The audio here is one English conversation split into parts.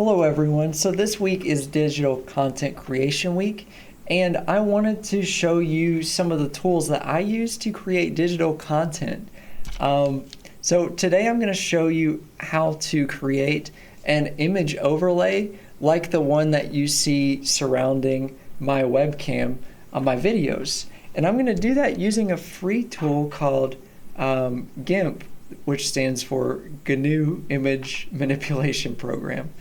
Hello everyone. So this week is Digital Content Creation Week, and I wanted to show you some of the tools that I use to create digital content. So today I'm going to show you how to create an image overlay like the one that you see surrounding my webcam on my videos. And I'm going to do that using a free tool called GIMP, which stands for GNU Image Manipulation Program.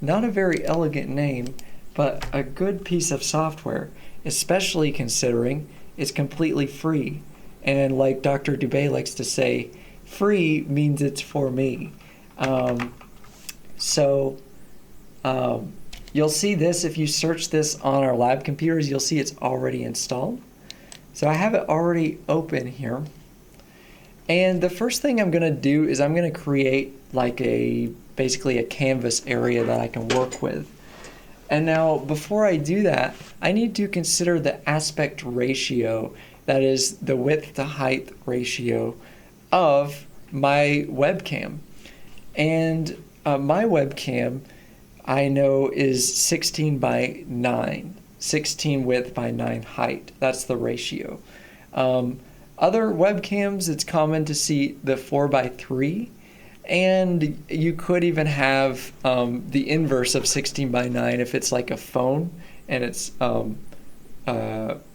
Not a very elegant name, but a good piece of software, especially considering it's completely free. And like Dr. Dubé likes to say, free means it's for me. You'll see this if you search this on our lab computers, you'll see it's already installed. So I have it already open here. And the first thing I'm going to do is I'm going to create like basically a canvas area that I can work with. And now before I do that, I need to consider the aspect ratio, that is the width to height ratio of my webcam. And my webcam I know is 16 by 9, 16 width by 9 height. That's the ratio. Other webcams, it's common to see the 4 by 3, and you could even have the inverse of 16 by 9 if it's like a phone and it's not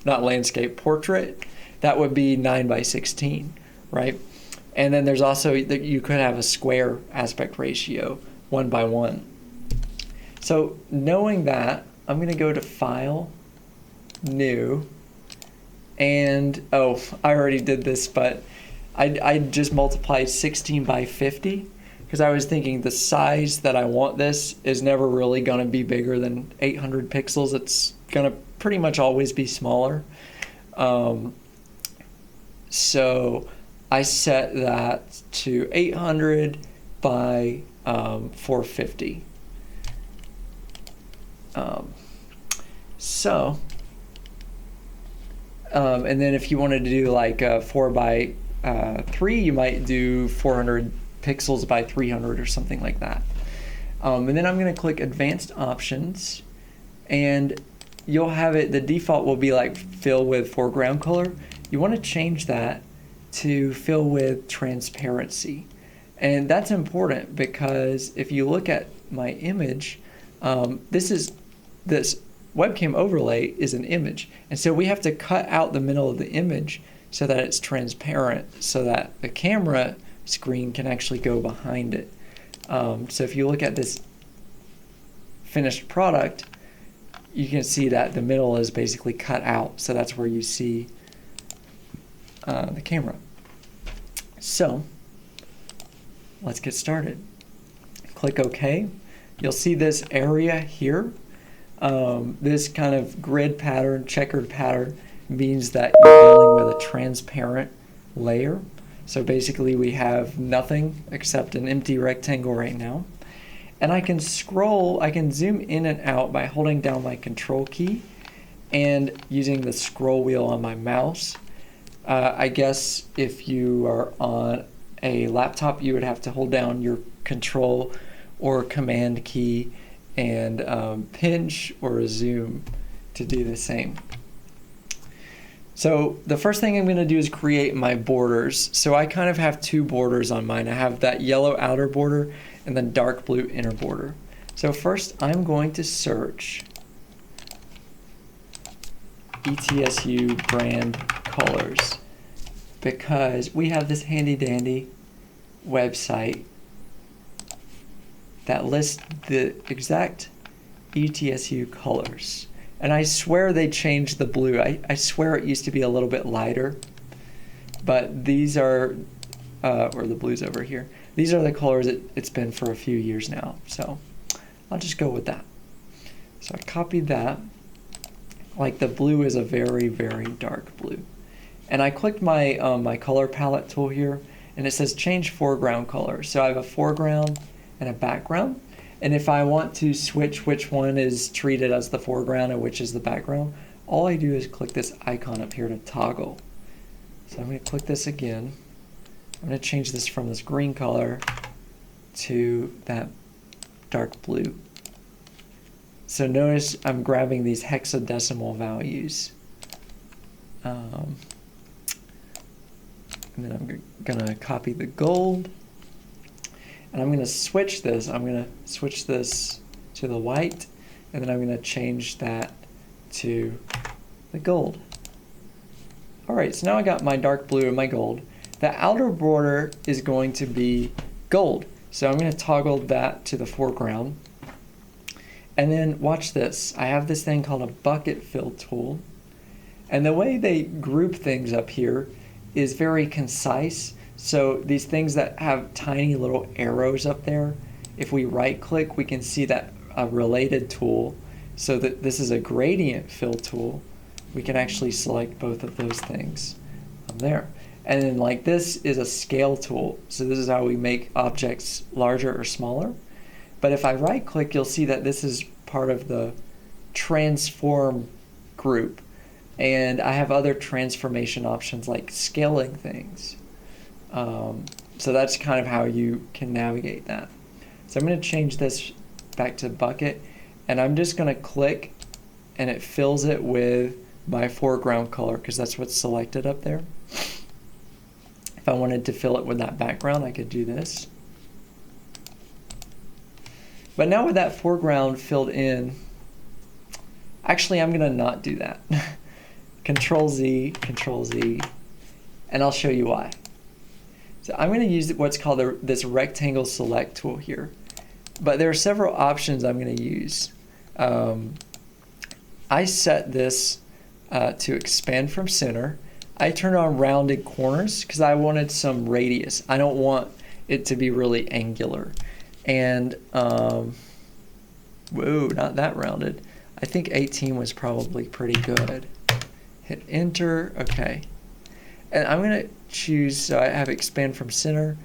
landscape, portrait. That would be 9 by 16, right? And then there's also, you could have a square aspect ratio, 1 by 1. So knowing that, I'm going to go to File, New, and I already did this, but I just multiplied 16 by 50 because I was thinking the size that I want this is never really going to be bigger than 800 pixels. It's going to pretty much always be smaller. So I set that to 800 by 450. And then if you wanted to do like 4 by 3, you might do 400 pixels by 300 or something like that. And then I'm going to click Advanced Options, and you'll have it, the default will be like fill with foreground color. You want to change that to fill with transparency. And that's important because if you look at my image, this webcam overlay is an image, and so we have to cut out the middle of the image so that it's transparent, so that the camera screen can actually go behind it. So if you look at this finished product, you can see that the middle is basically cut out, so that's where you see the camera. So let's get started. Click OK. You'll see this area here. This kind of grid pattern, checkered pattern, means that you're dealing with a transparent layer. So basically we have nothing except an empty rectangle right now. And I can scroll, I can zoom in and out by holding down my control key and using the scroll wheel on my mouse. I guess if you are on a laptop, you would have to hold down your control or command key and pinch or zoom to do the same. So the first thing I'm going to do is create my borders. So I kind of have two borders on mine. I have that yellow outer border and then dark blue inner border. So first I'm going to search ETSU brand colors because we have this handy dandy website that lists the exact ETSU colors. And I swear they changed the blue. I swear it used to be a little bit lighter, but these are, or the blue's over here. These are the colors it's been for a few years now. So I'll just go with that. So I copied that. Like the blue is a very, very dark blue. And I clicked my, my color palette tool here, and it says change foreground color. So I have a foreground and a background. And if I want to switch which one is treated as the foreground and which is the background, all I do is click this icon up here to toggle. So I'm going to click this again. I'm going to change this from this green color to that dark blue. So notice I'm grabbing these hexadecimal values. And then I'm gonna copy the gold. And I'm gonna switch this. I'm gonna switch this to the white, and then I'm gonna change that to the gold. All right, so now I got my dark blue and my gold. The outer border is going to be gold. So I'm gonna toggle that to the foreground. And then watch this. I have this thing called a bucket fill tool. And the way they group things up here is very concise. So these things that have tiny little arrows up there, if we right click, we can see that a related tool. So that this is a gradient fill tool. We can actually select both of those things there. And then like this is a scale tool. So this is how we make objects larger or smaller. But if I right click, you'll see that this is part of the transform group. And I have other transformation options like scaling things. So that's kind of how you can navigate that. So I'm going to change this back to bucket, and I'm just going to click and it fills it with my foreground color because that's what's selected up there. If I wanted to fill it with that background, I could do this. But now with that foreground filled in, actually I'm gonna not do that. Control Z, and I'll show you why. So I'm gonna use what's called this rectangle select tool here. But there are several options I'm gonna use. I set this to expand from center. I turned on rounded corners because I wanted some radius. I don't want it to be really angular. And, whoa, not that rounded. I think 18 was probably pretty good. Hit enter, okay. And I'm gonna choose, so I have expand from center,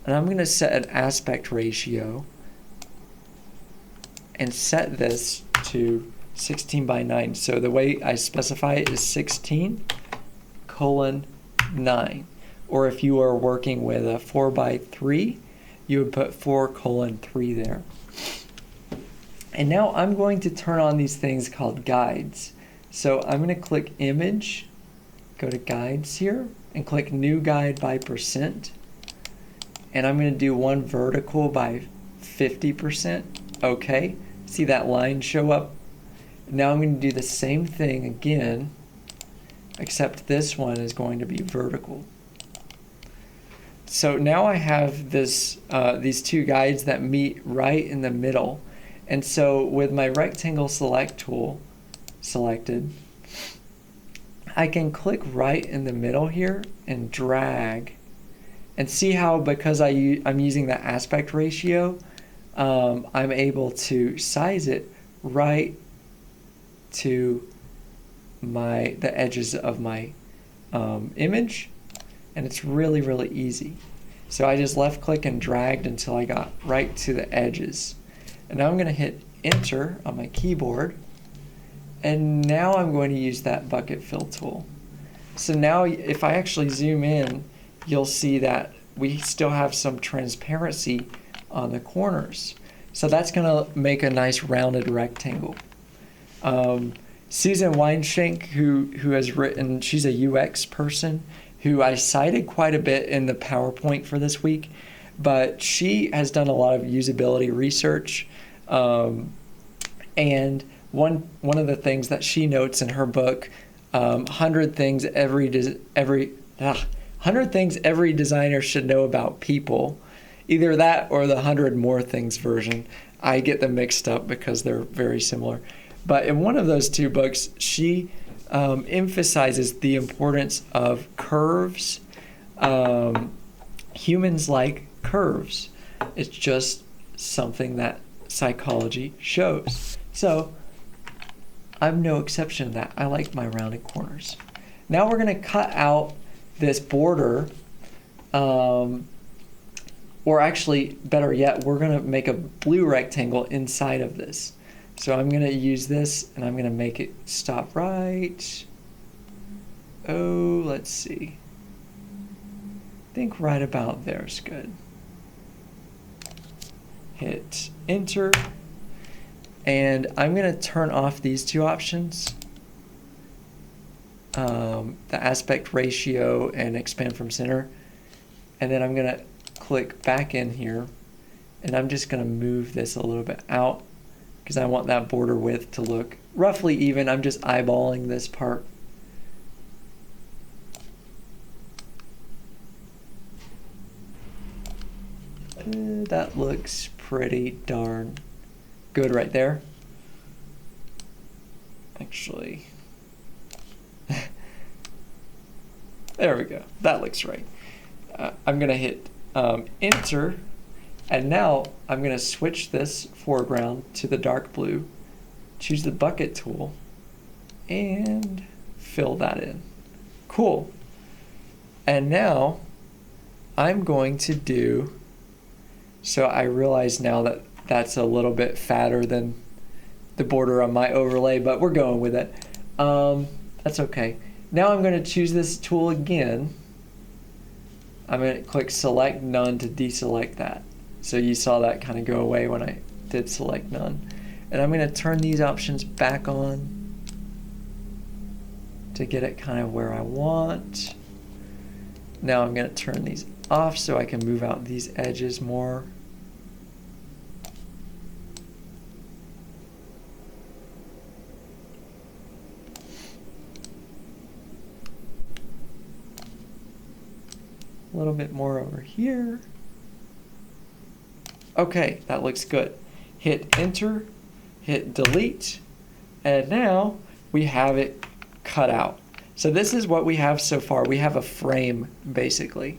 and I'm gonna set an aspect ratio and set this to 16 by 9. So the way I specify it is 16:9. Or if you are working with a 4 by 3, you would put 4:3 there. And now I'm going to turn on these things called guides. So I'm going to click image, go to guides here, and click new guide by %. And I'm going to do one vertical by 50%. Okay, see that line show up? Now I'm going to do the same thing again, except this one is going to be vertical. So now I have this these two guides that meet right in the middle. And so with my rectangle select tool selected, I can click right in the middle here and drag. And see how because I'm using the aspect ratio, I'm able to size it right to the edges of my image. And it's really, really easy. So I just left click and dragged until I got right to the edges. And now I'm going to hit enter on my keyboard. And now I'm going to use that bucket fill tool. So now if I actually zoom in, you'll see that we still have some transparency on the corners. So that's going to make a nice rounded rectangle. Susan Weinschenk, who has written, she's a UX person, who I cited quite a bit in the PowerPoint for this week, but she has done a lot of usability research. And one of the things that she notes in her book, 100 things every designer should know about people, either that or the 100 more things version. I get them mixed up because they're very similar. But in one of those two books, she emphasizes the importance of curves. Humans like curves. It's just something that psychology shows. So I'm no exception to that. I like my rounded corners. Now we're going to cut out this border, or actually, better yet, we're going to make a blue rectangle inside of this. So I'm going to use this, and I'm going to make it stop right. Oh, let's see. I think right about there is good. Hit enter. And I'm going to turn off these two options, the aspect ratio and expand from center. And then I'm going to click back in here, and I'm just going to move this a little bit out because I want that border width to look roughly even. I'm just eyeballing this part. That looks pretty darn good right there. Actually, there we go. That looks right. I'm going to hit enter, and now I'm going to switch this foreground to the dark blue, choose the bucket tool, and fill that in. Cool. And now I'm going to do, so I realize now that that's a little bit fatter than the border on my overlay, but we're going with it. That's okay. Now I'm going to choose this tool again. I'm going to click select none to deselect that. So you saw that kind of go away when I did select none. And I'm going to turn these options back on to get it kind of where I want. Now I'm going to turn these off so I can move out these edges more. A little bit more over here. Okay, that looks good. Hit enter, hit delete, and now we have it cut out. So this is what we have so far. We have a frame basically.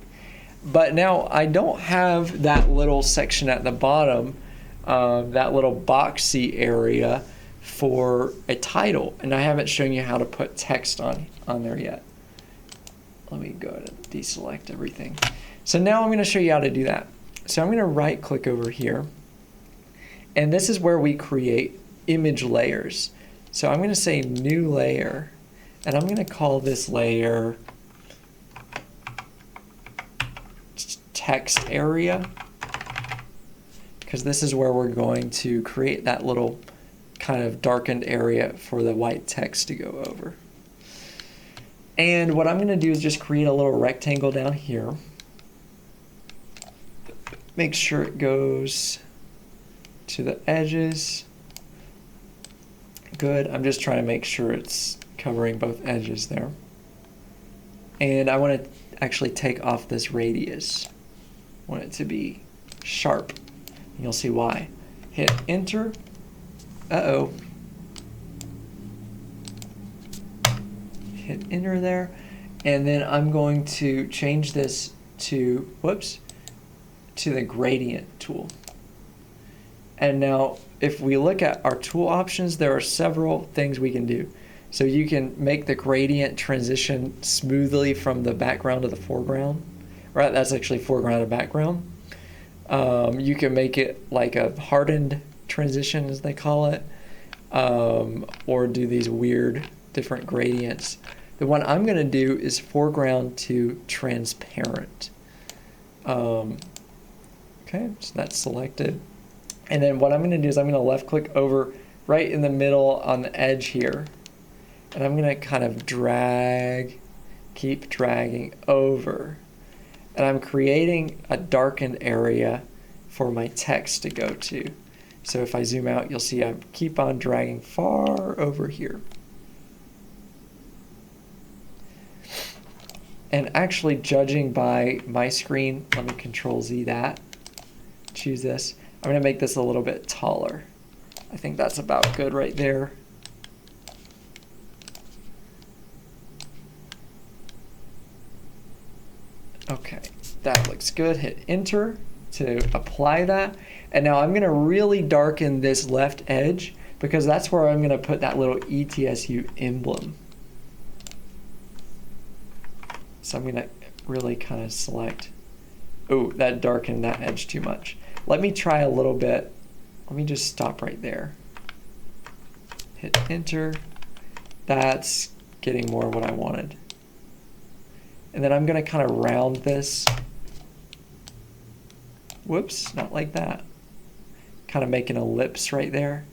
But now I don't have that little section at the bottom, that little boxy area for a title, and I haven't shown you how to put text on there yet. Let me go ahead and deselect everything. So now I'm going to show you how to do that. So I'm going to right click over here, and this is where we create image layers. So I'm going to say new layer, and I'm going to call this layer text area, because this is where we're going to create that little kind of darkened area for the white text to go over. And what I'm going to do is just create a little rectangle down here. Make sure it goes to the edges. Good. I'm just trying to make sure it's covering both edges there. And I want to actually take off this radius. I want it to be sharp. And you'll see why. Hit enter. Uh-oh. Hit enter there, and then I'm going to change this to, to the gradient tool. And now if we look at our tool options, there are several things we can do. So you can make the gradient transition smoothly from the background to the foreground. Right, that's actually foreground to background. You can make it like a hardened transition, as they call it, or do these weird different gradients. The one I'm going to do is foreground to transparent. Okay, so that's selected. And then what I'm going to do is I'm going to left click over right in the middle on the edge here. And I'm going to kind of drag, keep dragging over. And I'm creating a darkened area for my text to go to. So if I zoom out, you'll see I keep on dragging far over here. And actually, judging by my screen, let me Control Z that, choose this. I'm going to make this a little bit taller. I think that's about good right there. Okay, that looks good. Hit enter to apply that. And now I'm going to really darken this left edge because that's where I'm going to put that little ETSU emblem. So I'm going to really kind of select, oh, that darkened that edge too much. Let me try a little bit. Let me just stop right there. Hit enter. That's getting more what I wanted. And then I'm going to kind of round this. Whoops, not like that. Kind of make an ellipse right there.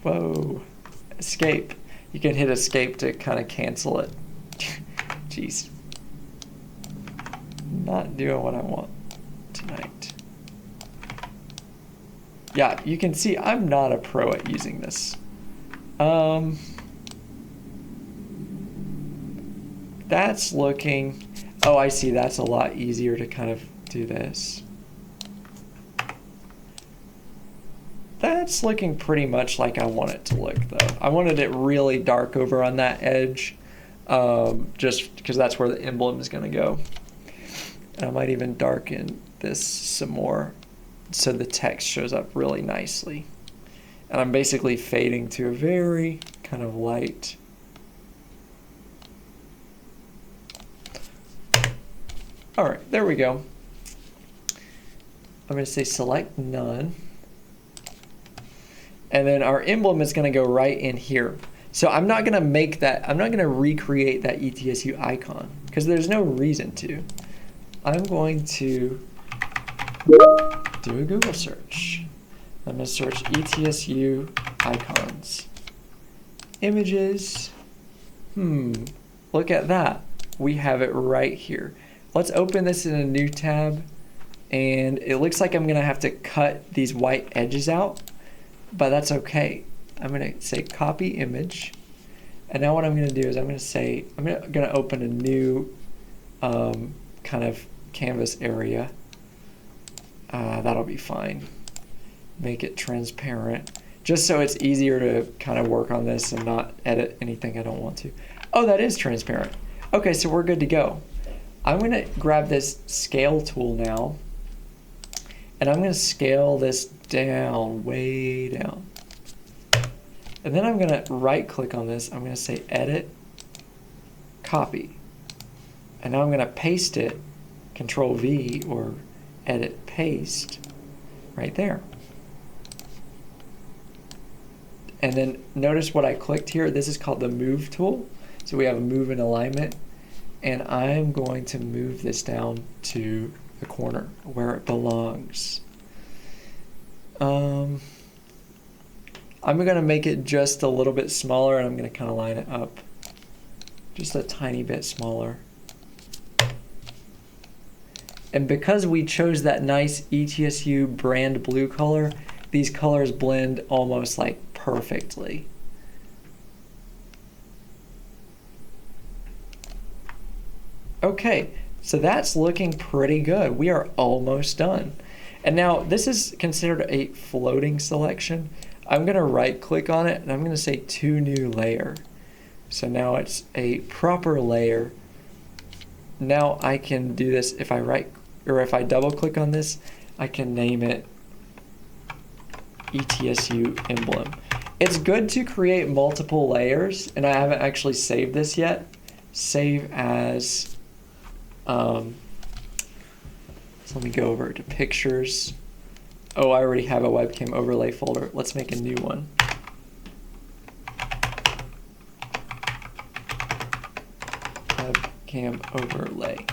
Whoa. Escape. You can hit escape to kind of cancel it. Jeez. Not doing what I want tonight. Yeah, you can see I'm not a pro at using this. That's looking, oh, I see, that's a lot easier to kind of do this. That's looking pretty much like I want it to look though. I wanted it really dark over on that edge, just because that's where the emblem is gonna go. And I might even darken this some more so the text shows up really nicely. And I'm basically fading to a very kind of light. All right, there we go. I'm gonna say select none. And then our emblem is gonna go right in here. So I'm not gonna make that, I'm not gonna recreate that ETSU icon because there's no reason to. I'm going to do a Google search. I'm gonna search ETSU icons. Images, look at that. We have it right here. Let's open this in a new tab. And it looks like I'm gonna have to cut these white edges out, but that's okay. I'm gonna say copy image. And now what I'm gonna do is I'm gonna open a new kind of canvas area. That'll be fine. Make it transparent, just so it's easier to kind of work on this and not edit anything I don't want to. Oh, that is transparent. Okay, so we're good to go. I'm gonna grab this scale tool now, and I'm gonna scale this down, way down. And then I'm gonna right click on this. I'm gonna say edit, copy. And now I'm gonna paste it, Control V or edit paste, right there. And then notice what I clicked here. This is called the move tool. So we have a move and alignment. And I'm going to move this down to the corner where it belongs. I'm gonna make it just a little bit smaller, and I'm gonna kind of line it up just a tiny bit smaller. And because we chose that nice ETSU brand blue color, these colors blend almost like perfectly. Okay, so that's looking pretty good. We are almost done. And now this is considered a floating selection. I'm gonna right click on it and I'm gonna say to new layer. So now it's a proper layer. Now I can do this if I double click on this, I can name it ETSU emblem. It's good to create multiple layers, and I haven't actually saved this yet. Save as, so let me go over to pictures. Oh, I already have a webcam overlay folder. Let's make a new one. Webcam overlay.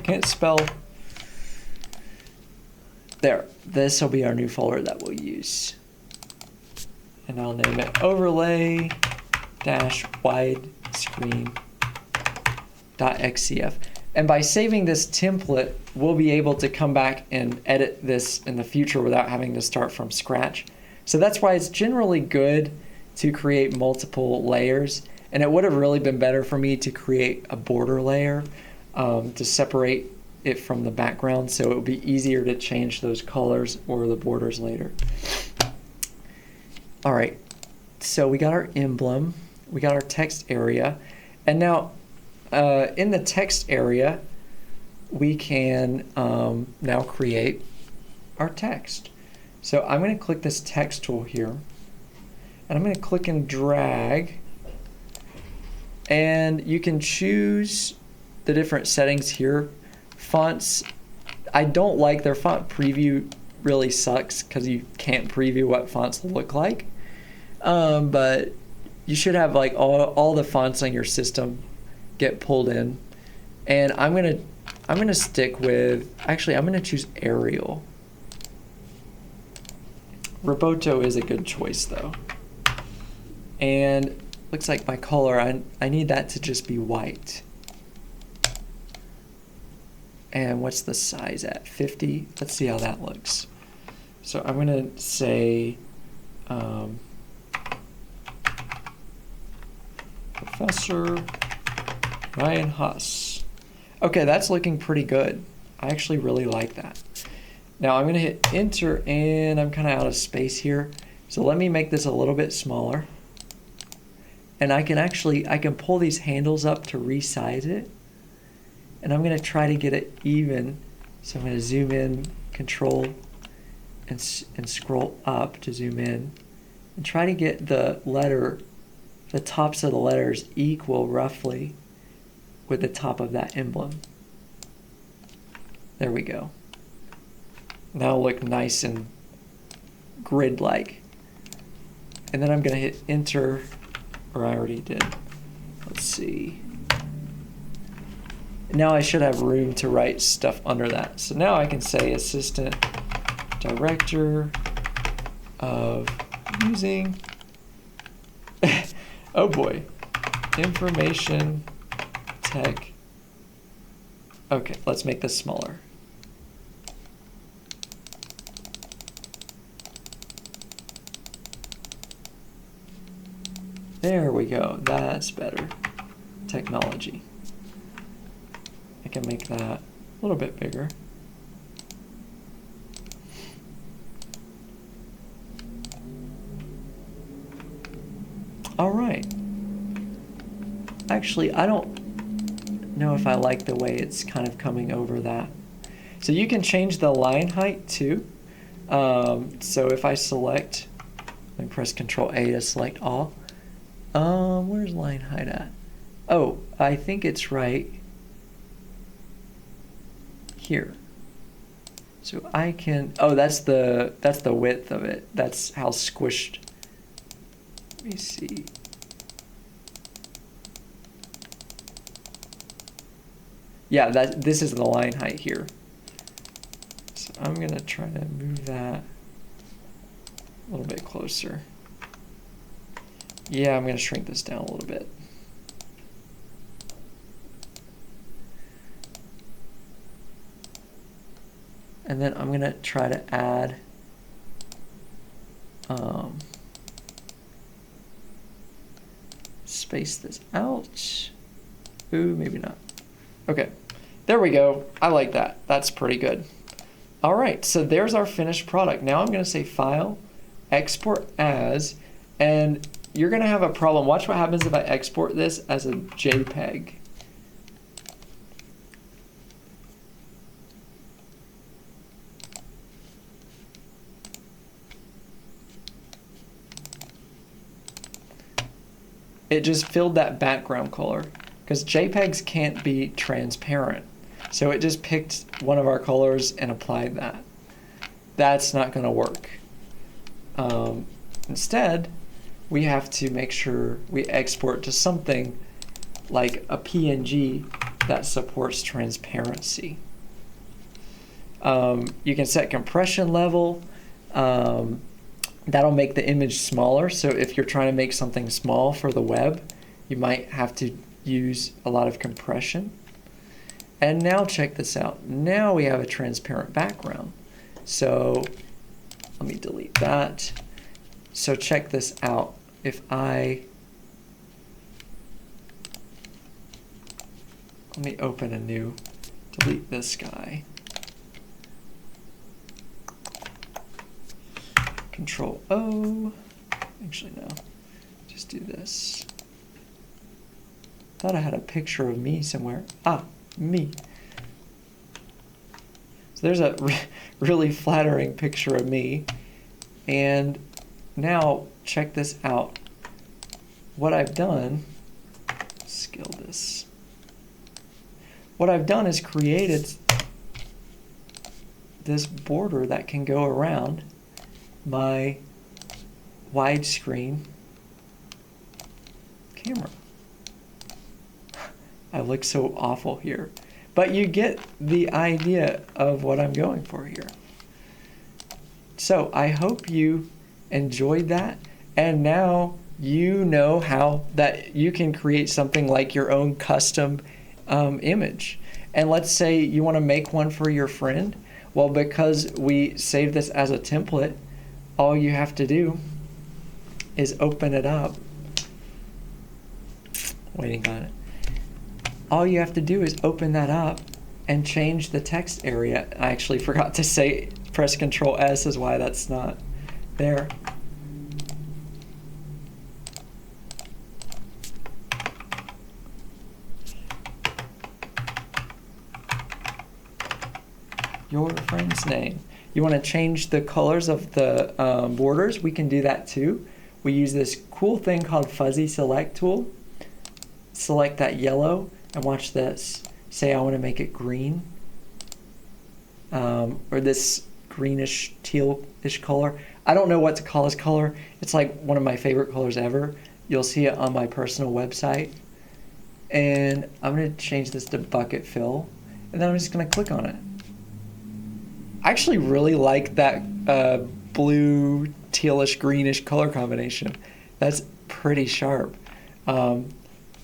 Can't spell. There, this will be our new folder that we'll use. And I'll name it overlay widescreen.xcf. And by saving this template, we'll be able to come back and edit this in the future without having to start from scratch. So that's why it's generally good to create multiple layers. And it would have really been better for me to create a border layer to separate it from the background, so it would be easier to change those colors or the borders later. All right, so we got our emblem, we got our text area, and now in the text area, we can now create our text. So I'm going to click this text tool here, and I'm going to click and drag, and you can choose the different settings here. Fonts, I don't like their font preview, really sucks because you can't preview what fonts look like. But you should have like all the fonts on your system get pulled in. And I'm gonna stick with, actually I'm gonna choose Arial. Roboto is a good choice though. And looks like my color, I need that to just be white. And what's the size at? 50? Let's see how that looks. So I'm gonna say Professor Ryan Huss. Okay, that's looking pretty good. I actually really like that. Now I'm gonna hit enter and I'm kind of out of space here. So let me make this a little bit smaller. And I can pull these handles up to resize it. And I'm gonna try to get it even. So I'm gonna zoom in, control, and scroll up to zoom in. And try to get the tops of the letters equal roughly with the top of that emblem. There we go. Now look nice and grid-like. And then I'm gonna hit enter, or I already did. Let's see. Now I should have room to write stuff under that. So now I can say assistant director of using, oh boy, information tech. Okay, let's make this smaller. There we go, that's better. Technology. I can make that a little bit bigger. All right. Actually, I don't know if I like the way it's kind of coming over that. So you can change the line height too. So if I select, and press Control A to select all. Where's line height at? Oh, I think it's right here. So I can, oh, that's the width of it. That's how squished. Let me see. Yeah, this is the line height here. So I'm gonna try to move that a little bit closer. Yeah, I'm gonna shrink this down a little bit. And then I'm gonna try to add space this out. Ooh, maybe not. Okay, there we go. I like that. That's pretty good. All right, so there's our finished product. Now I'm gonna say File, Export As, and you're gonna have a problem. Watch what happens if I export this as a JPEG. It just filled that background color because JPEGs can't be transparent. So it just picked one of our colors and applied that. That's not gonna work. Instead, we have to make sure we export to something like a PNG that supports transparency. You can set compression level. That'll make the image smaller. So if you're trying to make something small for the web, you might have to use a lot of compression. And now check this out. Now we have a transparent background. So let me delete that. So check this out. If let me open a new, delete this guy. Control O. Actually, no. Just do this. Thought I had a picture of me somewhere. Ah, me. So there's a really flattering picture of me. And now check this out. What I've done, scale this. What I've done is created this border that can go around my widescreen camera. I look so awful here, but you get the idea of what I'm going for here. So I hope you enjoyed that, and now you know how that you can create something like your own custom image. And let's say you want to make one for your friend. Well, because we saved this as a template, all you have to do is open it up. Waiting on it. All you have to do is open that up and change the text area. I actually forgot to say press Control S is why that's not there. Your friend's name. You want to change the colors of the borders? We can do that too. We use this cool thing called Fuzzy Select tool. Select that yellow and watch this. Say I want to make it green, or this greenish tealish color. I don't know what to call this color. It's like one of my favorite colors ever. You'll see it on my personal website. And I'm going to change this to bucket fill, and then I'm just going to click on it. I actually really like that blue, tealish, greenish color combination. That's pretty sharp. And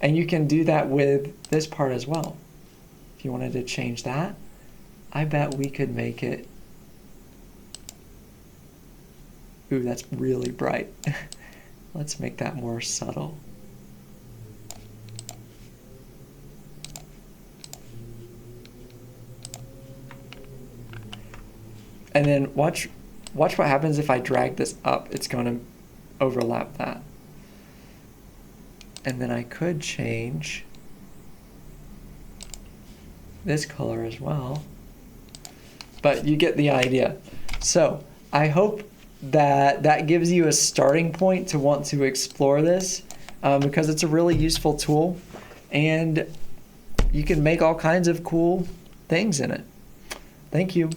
you can do that with this part as well. If you wanted to change that, I bet we could make it. Ooh, that's really bright. Let's make that more subtle. And then watch what happens if I drag this up. It's going to overlap that. And then I could change this color as well. But you get the idea. So I hope that gives you a starting point to want to explore this, because it's a really useful tool, and you can make all kinds of cool things in it. Thank you.